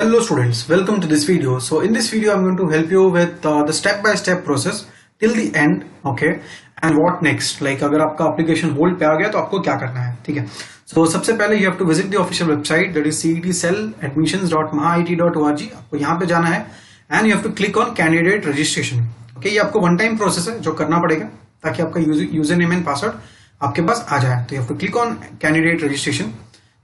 Hello students, welcome to this video. So in this video I'm going to help you with the step-by-step process till the end, okay? And what next? Like अगर आपका application hold पे आ गया तो आपको क्या करना है, ठीक है? So सबसे पहले you have to visit the official website, that is cetcelladmissions.mahait.org. आपको यहाँ पे जाना है and you have to click on candidate registration. Okay, ये आपको one time process है जो करना पड़ेगा ताकि आपका यूजर नेम एंड पासवर्ड आपके पास आ जाए. तो you have to click on candidate registration.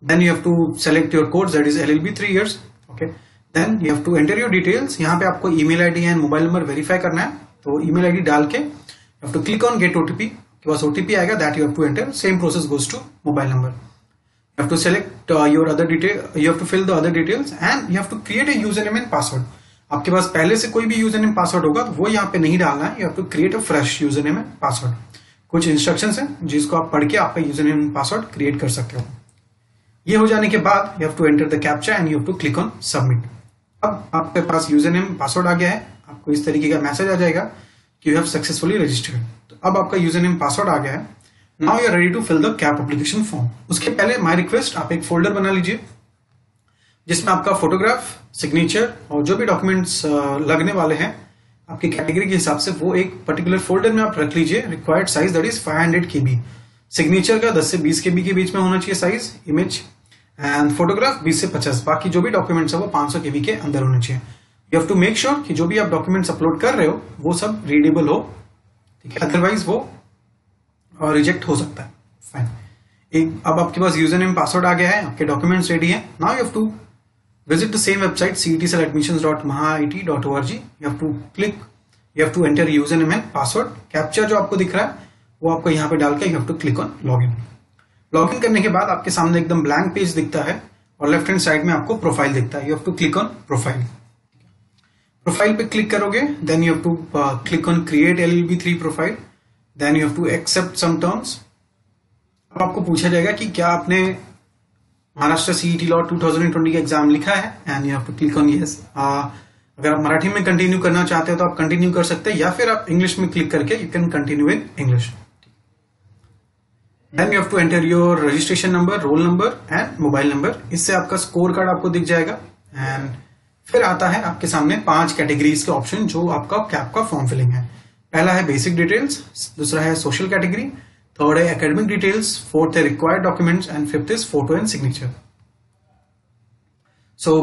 Then you have to select your codes, that is LLB 3 years. Okay. Then you have to enter your details. यहाँ पे आपको email ID and mobile number verify करना है. तो email ID डाल के you have to click on get OTP. आपके पास OTP आएगा, that you have to enter. Same process goes to mobile number. You have to select your other detail. You have to fill the other details and you have to create a username and password. आपके पास पहले से कोई भी username password होगा तो वो यहाँ पे नहीं डालना है. You have to create a fresh username and password. कुछ इंस्ट्रक्शंस हैं जिसको आप पढ़ के आपका यूजरनेम एंड पासवर्ड क्रिएट कर सकते हो. ये हो जाने के बाद you have to enter the captcha and you have to click on submit. अब आपके पास यूजर नेम पासवर्ड आ गया है. आपको इस तरीके का मैसेज आ जाएगा कि you have successfully registered. तो अब आपका यूजर नेम पासवर्ड आ गया है. Now you are ready to fill the CAP application form. उसके पहले my request, आप एक फोल्डर बना लीजिए जिसमें आपका फोटोग्राफ, सिग्नेचर और जो भी डॉक्यूमेंट्स लगने वाले हैं आपकी कैटेगरी के हिसाब से वो एक पर्टिकुलर फोल्डर में आप रख लीजिए. Required size that is 500 KB. Signature का 10 से 20 KB के बीच में होना चाहिए साइज इमेज, एंड फोटोग्राफ 20 से 50. बाकी जो भी डॉक्यूमेंट्स है वो 500 KB के अंदर होने चाहिए. You have to make sure कि जो भी आप डॉक्यूमेंट्स अपलोड कर रहे हो वो सब रीडेबल हो, ठीक है, अदरवाइज वो रिजेक्ट हो सकता है. फाइन. अब आपके पास यूजर नेम पासवर्ड आ गया है, आपके डॉक्यूमेंट्स रेडी है. Now you have to visit the same website cetcelladmissions.mahait.org. you have to enter username and password. Captcha जो आपको दिख रहा है वो आपको यहाँ पे डाल के you have to click on login. Login करने के बाद आपके सामने एकदम ब्लैंक पेज दिखता है और लेफ्ट हैंड साइड में आपको प्रोफाइल दिखता है. you have to click on profile. Profile पे क्लिक करोगे then you have to click on create LLB3 profile. then you have to accept some terms. अब आपको पूछा जाएगा कि क्या आपने महाराष्ट्र CET लॉ 2020 का एग्जाम लिखा है and you have to click on yes. अगर आप मराठी में कंटिन्यू करना चाहते हो तो आप कंटिन्यू कर सकते हैं या फिर आप इंग्लिश में क्लिक करके you can continue in English. Then you have to enter your registration number, roll number and mobile number. इससे आपका स्कोर कार्ड आपको दिख जाएगा. एंड फिर आता है आपके सामने 5 कैटेगरीज के ऑप्शन जो आपका कैप का फॉर्म फिलिंग है. पहला है बेसिक डिटेल्स, दूसरा है सोशल कैटेगरी, थर्ड है एकेडमिक डिटेल्स, फोर्थ है required documents and fifth is photo and signature. So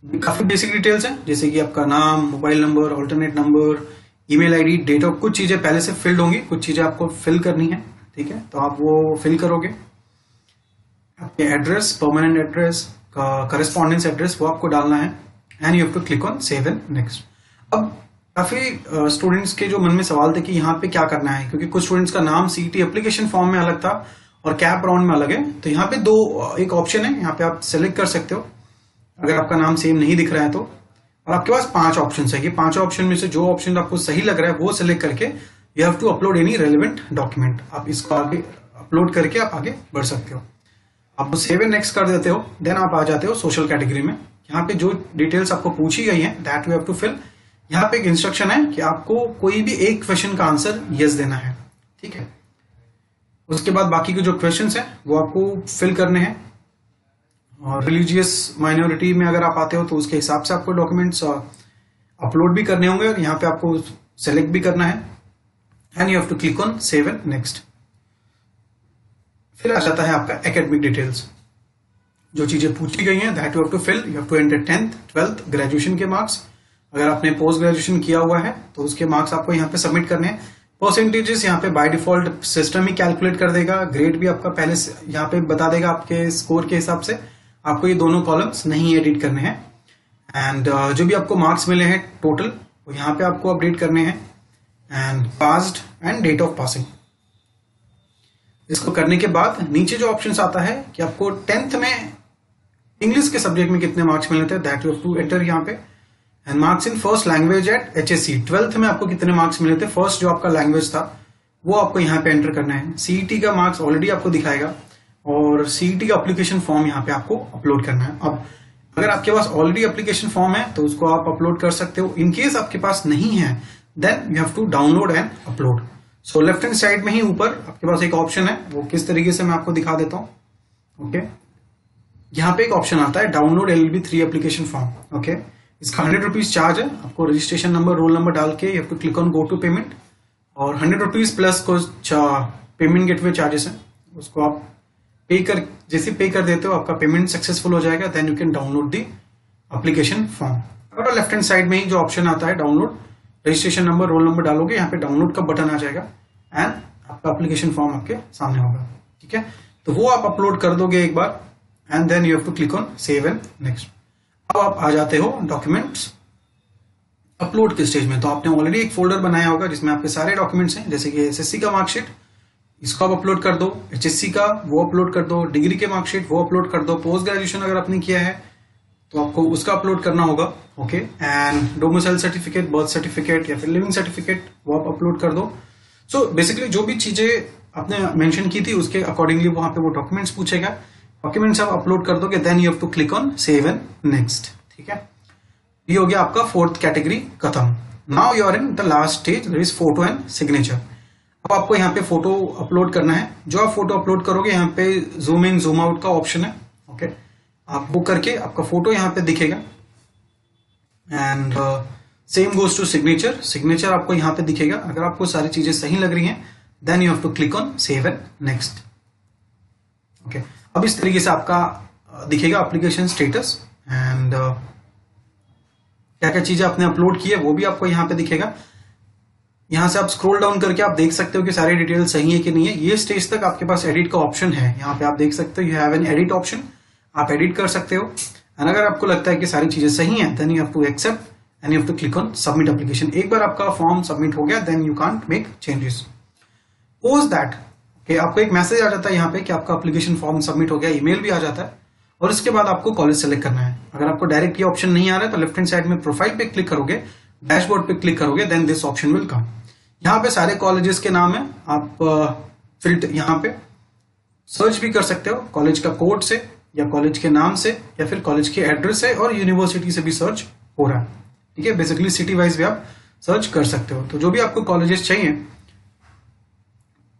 काफी बेसिक डिटेल्स हैं जैसे कि आपका नाम, mobile number, alternate number, email ID, date of, कुछ चीजें पहले से फिल्ड होंगी, कुछ चीजें आपको फिल करनी है, ठीक है, तो आप वो फिल करोगे. आपके address, permanent address, correspondence address वो आपको डालना है and you have to click on save and next. अब काफी स्टूडेंट्स के जो मन में सवाल थे कि यहाँ पे क्या करना है, क्योंकि कुछ स्टूडेंट्स का नाम CET एप्लीकेशन फॉर्म में अलग था और कैप राउंड में अलग है. तो यहाँ पे एक ऑप्शन है, यहाँ पे आप सेलेक्ट कर सकते हो अगर आपका नाम सेम नहीं दिख रहा है तो. और आपके पास 5 ऑप्शन है. ये 5 ऑप्शन में से जो ऑप्शन आपको सही लग रहा है वो सिलेक्ट करके you have to upload any relevant document. आप इसको आगे अपलोड करके आप आगे बढ़ सकते हो. आप सेव एंड नेक्स्ट कर देते हो. देन आप आ जाते हो सोशल कैटेगरी में. यहाँ पे जो डिटेल्स आपको पूछी गई है that you have to fill. यहाँ पे एक इंस्ट्रक्शन है कि आपको कोई भी एक क्वेश्चन का आंसर यस देना है, ठीक है. उसके बाद बाकी के जो क्वेश्चंस हैं वो आपको फिल करने हैं. और रिलीजियस माइनॉरिटी में अगर आप आते हो तो उसके हिसाब से आपको डॉक्यूमेंट्स अपलोड भी करने होंगे और यहाँ पे आपको सेलेक्ट भी करना है and you have to click on save and next. फिर आ जाता है आपका एकेडमिक डिटेल्स. जो चीजें पूछी गई हैं that you have to fill. You have to enter 10th, 12th, graduation के मार्क्स. अगर आपने पोस्ट ग्रेजुएशन किया हुआ है तो उसके मार्क्स आपको यहाँ पे सबमिट करने हैं. परसेंटेजेस यहाँ पे by default system he calculate कर देगा. ग्रेड भी आपका पहले से यहाँ पे बता देगा आपके स्कोर के हिसाब से. आपको ये दोनों कॉलम्स नहीं एडिट करने हैं. एंड जो भी आपको मार्क्स मिले हैं टोटल वो यहाँ पे आपको अपडेट करने हैं. And passed and date of passing. इसको करने के बाद नीचे जो ऑप्शन आता है कि आपको 10th में इंग्लिश के सब्जेक्ट में कितने मार्क्स मिले थे that you have to enter यहाँ पे. And marks in first language at HSC. 12th में आपको कितने मार्क्स मिले थे, फर्स्ट जो आपका लैंग्वेज था वो आपको यहाँ पे एंटर करना है. CET का मार्क्स ऑलरेडी आपको दिखाएगा और CET का एप्लीकेशन फॉर्म यहाँ पे आपको अपलोड करना है. अब अगर आपके पास ऑलरेडी एप्लीकेशन फॉर्म है तो उसको आप अपलोड कर सकते हो. इन केस आपके पास नहीं है then you have to download and upload. So left hand side में ही ऊपर आपके पास एक ऑप्शन है, वो किस तरीके से मैं आपको दिखा देता हूँ. ओके, यहाँ पे एक ऑप्शन आता है download LLB 3 application form. Okay, इसका 100 रुपीज चार्ज है। आपको रजिस्ट्रेशन नंबर, रोल नंबर डाल के you have to click on go to payment, और 100 रुपीज प्लस कुछ पेमेंट गेटवे चार्जेस है, उसको आप जैसे पे कर देते हो आपका पेमेंट सक्सेसफुल हो जाएगा। Then you can download the application form. और लेफ्ट हैंड साइड में ही जो ऑप्शन आता है download, registration number, roll number डालोगे, यहाँ पे डाउनलोड का बटन आ जाएगा एंड आपका एप्लीकेशन फॉर्म आपके सामने होगा। ठीक है, तो वो आप अपलोड कर दोगे एक बार and then you have to click on save and next. अब आप आ जाते हो डॉक्यूमेंट्स अपलोड के स्टेज में। तो आपने ऑलरेडी एक फोल्डर बनाया होगा जिसमें आपके सारे डॉक्यूमेंट्स हैं, जैसे कि SSC का मार्कशीट, इसको आप अपलोड कर दो, HSC का वो अपलोड कर दो, डिग्री के मार्कशीट वो अपलोड कर दो, पोस्ट ग्रेजुएशन अगर आपने किया है तो आपको उसका अपलोड करना होगा। Okay, and domicile certificate, birth certificate या फिर लिविंग सर्टिफिकेट वो आप अपलोड कर दो। सो बेसिकली जो भी चीजें आपने मेंशन की थी उसके अकॉर्डिंगली वहां पे वो डॉक्यूमेंट्स पूछेगा, डॉक्यूमेंट्स आप अपलोड कर दोगे, then you have to click on save and next. ठीक है, ये हो गया आपका 4th कैटेगरी खत्म। Now you are in the last stage, that is photo and signature. अब आपको यहाँ पे फोटो अपलोड करना है। जो आप फोटो अपलोड करोगे यहाँ पे जूम इन जूम आउट का ऑप्शन है। ओके, आप वो करके आपका फोटो यहाँ पे दिखेगा and same goes to signature. Signature आपको यहाँ पे दिखेगा। अगर आपको सारी चीजें सही लग रही हैं then you have to click on save and next. Okay, अब इस तरीके से आपका दिखेगा एप्लीकेशन स्टेटस एंड क्या क्या चीजें आपने अपलोड की है वो भी आपको यहाँ पे दिखेगा। यहाँ से आप स्क्रॉल डाउन करके आप देख सकते हो कि सारी डिटेल सही है कि नहीं है। ये स्टेज तक आपके पास एडिट का ऑप्शन है। यहाँ पे आप देख सकते हो you have an edit option, आप एडिट कर सकते हो। एंड अगर आपको लगता है कि सारी चीजें सही हैं then you have to accept and you have to click on submit application. एक बार आपका फॉर्म सबमिट हो गया then you can't make changes. Post that आपको एक मैसेज आ जाता है यहाँ पे कि आपका एप्लीकेशन फॉर्म सबमिट हो गया, ईमेल भी आ जाता है। और इसके बाद आपको कॉलेज सेलेक्ट करना है। अगर आपको डायरेक्ट ये ऑप्शन नहीं आ रहा है तो लेफ्ट हैंड साइड में प्रोफाइल पे क्लिक करोगे, डैशबोर्ड पे क्लिक करोगे, then this option will come. यहाँ पे सारे कॉलेजेस के नाम है। आप फिल्टर यहाँ पे सर्च भी कर सकते हो कॉलेज का कोड से या कॉलेज के नाम से या फिर कॉलेज के एड्रेस से, और यूनिवर्सिटी से भी सर्च हो रहा है। ठीक है, बेसिकली सिटी वाइज भी आप सर्च कर सकते हो। तो जो भी आपको कॉलेजेस चाहिए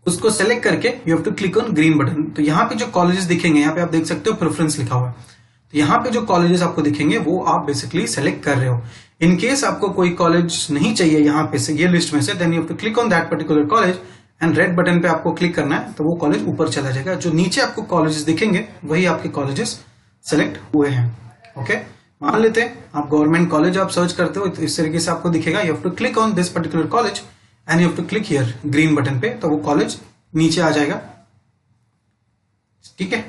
उसको सेलेक्ट करके you have to click on green button. तो यहाँ पे जो कॉलेजेस दिखेंगे, यहाँ पे आप देख सकते हो प्रेफरेंस लिखा हुआ है। तो यहाँ पे जो कॉलेजेस आपको दिखेंगे वो आप बेसिकली सेलेक्ट कर रहे हो। इन केस आपको कोई कॉलेज नहीं चाहिए यहाँ पे से, ये लिस्ट में से, then you have to click on that particular college and red button पे आपको क्लिक करना है तो वो कॉलेज ऊपर चला जाएगा। जो नीचे आपको कॉलेजेस दिखेंगे वही आपके कॉलेजेस सेलेक्ट हुए हैं। ओके, मान लेते हैं आप गवर्नमेंट कॉलेज आप सर्च करते हो तो इस तरीके से आपको दिखेगा। You have to click on this particular college and you have to click here green button पे, तो वो कॉलेज नीचे आ जाएगा। ठीक है,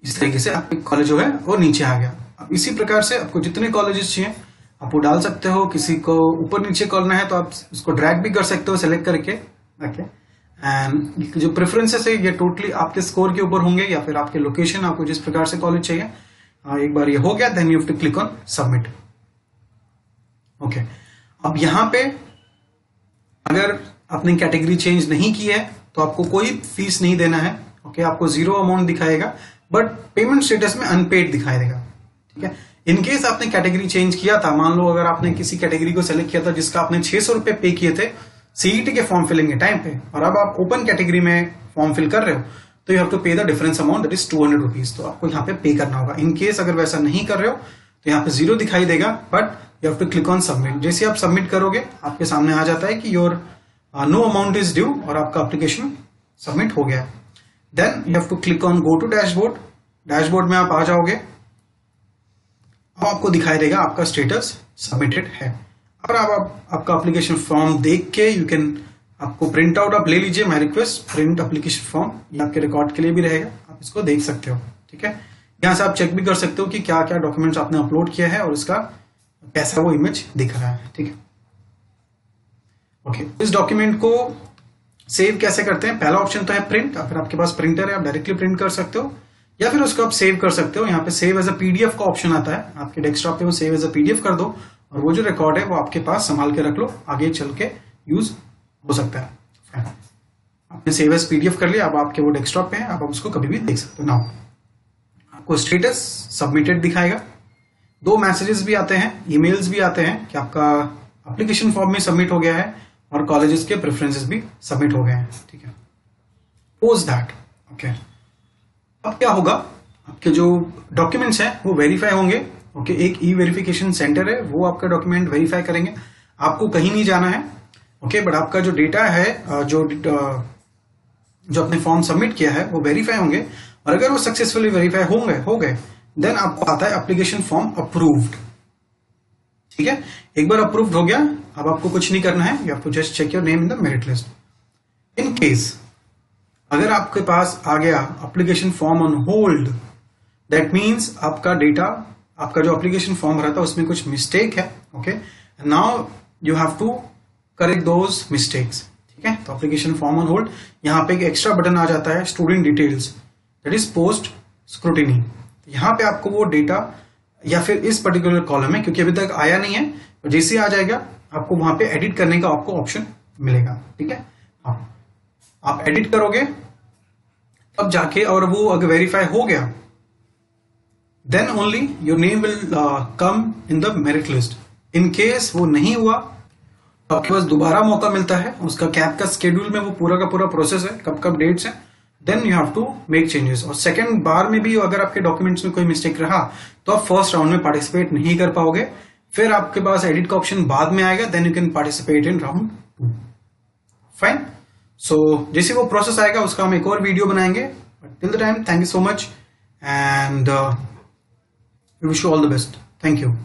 इस तरीके से आपके कॉलेज जो है वो नीचे आ गया। अब इसी प्रकार से आपको जितने कॉलेजेस चाहिए आप वो डाल सकते हो। किसी को ऊपर नीचे करना है तो आप उसको ड्रैग भी कर सकते हो सेलेक्ट करके। ओके, एंड जो प्रेफरेंसेस है ये टोटली आपके स्कोर के ऊपर होंगे या फिर आपके लोकेशन, आपको जिस प्रकार से कॉलेज चाहिए। एक बार ये हो गया then you have to click on submit. Okay, अब यहां पे अगर आपने कैटेगरी चेंज नहीं की है तो आपको कोई फीस नहीं देना है। ओके, आपको 0 अमाउंट दिखाएगा बट पेमेंट स्टेटस में अनपेड दिखाई देगा। ठीक है, इन केस आपने कैटेगरी चेंज किया था, मान लो अगर आपने किसी कैटेगरी को सेलेक्ट किया था जिसका आपने 600 रुपए पे किए थे सीईटी के फॉर्म फिलिंग के टाइम पे, और अब आप ओपन कैटेगरी में फॉर्म फिल कर रहे हो तो यू हैव टू पे the difference amount, that is 200 rupees. तो आपको यहाँ पे करना होगा। इन केस अगर वैसा नहीं कर रहे हो तो यहाँ पे 0 दिखाई देगा but you have to click on submit. जैसे आप सबमिट करोगे आपके सामने आ जाता है कि your no amount is due और आपका एप्लीकेशन सबमिट हो गया। Then you have to click on go to dashboard. Dashboard में आप आ जाओगे, अब आपको दिखाई देगा आपका स्टेटस सबमिटेड है। और आप आपका एप्लीकेशन फॉर्म देख के यू कैन, आपको प्रिंट आउट आप ले लीजिए। My request, print application form, ये आपके रिकॉर्ड के लिए भी रहेगा, आप इसको देख सकते हो। ठीक है, यहां से आप चेक भी कर सकते हो कि क्या क्या डॉक्यूमेंट्स आपने अपलोड किया है और उसका कैसा वो इमेज दिख रहा है। ठीक है, ओके, इस डॉक्यूमेंट को सेव कैसे करते हैं? पहला ऑप्शन तो है प्रिंट। अगर आपके पास प्रिंटर है आप डायरेक्टली प्रिंट कर सकते हो या फिर उसको आप सेव कर सकते हो। यहाँ पे सेव एज अ पीडीएफ का ऑप्शन आता है आपके डेस्कटॉप पे, वो सेव एज अ पीडीएफ कर दो और वो जो रिकॉर्ड है वो आपके पास संभाल के रख लो, आगे चल के यूज हो सकता है। आपने सेव एज पीडीएफ कर लिया, अब आपके वो डेस्कटॉप पे है, आप उसको कभी भी देख सकते हो। नाउ आपको स्टेटस सबमिटेड दिखाएगा। 2 मैसेजेस भी आते हैं, ईमेल्स भी आते हैं कि आपका एप्लीकेशन फॉर्म में सबमिट हो गया है और कॉलेजेस के प्रेफरेंसेस भी सबमिट हो गए हैं। ठीक है, पोज दैट। ओके, अब क्या होगा, आपके जो डॉक्यूमेंट्स हैं वो वेरीफाई होंगे। ओके, एक ई वेरिफिकेशन सेंटर है, वो आपका डॉक्यूमेंट वेरीफाई करेंगे। आपको कहीं नहीं जाना है। ओके, बट आपका जो डेटा है, जो आपने फॉर्म सबमिट किया है, वो वेरीफाई होंगे। और अगर वो सक्सेसफुली वेरीफाई हो गए देन आपको आता है एप्लीकेशन फॉर्म अप्रूव्ड। ठीक है, एक बार अप्रूव्ड हो गया, अब आपको कुछ नहीं करना है, you have to just check your name in the merit list. In case अगर आपके पास आ गया application form on hold, that means आपका डेटा, आपका जो एप्लीकेशन फॉर्म भरा था उसमें कुछ मिस्टेक है। Okay, now you have to correct those mistakes. ठीक है, तो एप्लीकेशन फॉर्म ऑन होल्ड, यहाँ पे एक एक्स्ट्रा बटन आ जाता है student details, that is post scrutiny. यहाँ पे आपको वो डेटा या फिर इस पर्टिकुलर कॉलम में, क्योंकि अभी तक आया नहीं है, तो जैसे ही आ जाएगा आपको वहां पे एडिट करने का आपको ऑप्शन मिलेगा। ठीक है, हाँ, आप एडिट करोगे तब जाके, और वो अगर वेरीफाई हो गया then only your name will come in the merit list. In case वो नहीं हुआ तो आपके पास दोबारा मौका मिलता है, उसका कैप का स्केड्यूल में वो पूरा का पूरा प्रोसेस है, कब कब डेट्स है, then you have to make changes. और सेकंड बार में भी अगर आपके डॉक्यूमेंट्स में कोई मिस्टेक रहा तो आप फर्स्ट राउंड में पार्टिसिपेट नहीं कर पाओगे, फिर आपके पास एडिट का ऑप्शन बाद में आएगा, then you can participate in round 2। Fine, so जैसे वो प्रोसेस आएगा उसका हम एक और वीडियो बनाएंगे। Till the time, thank you so much and wish you all the best. Thank you.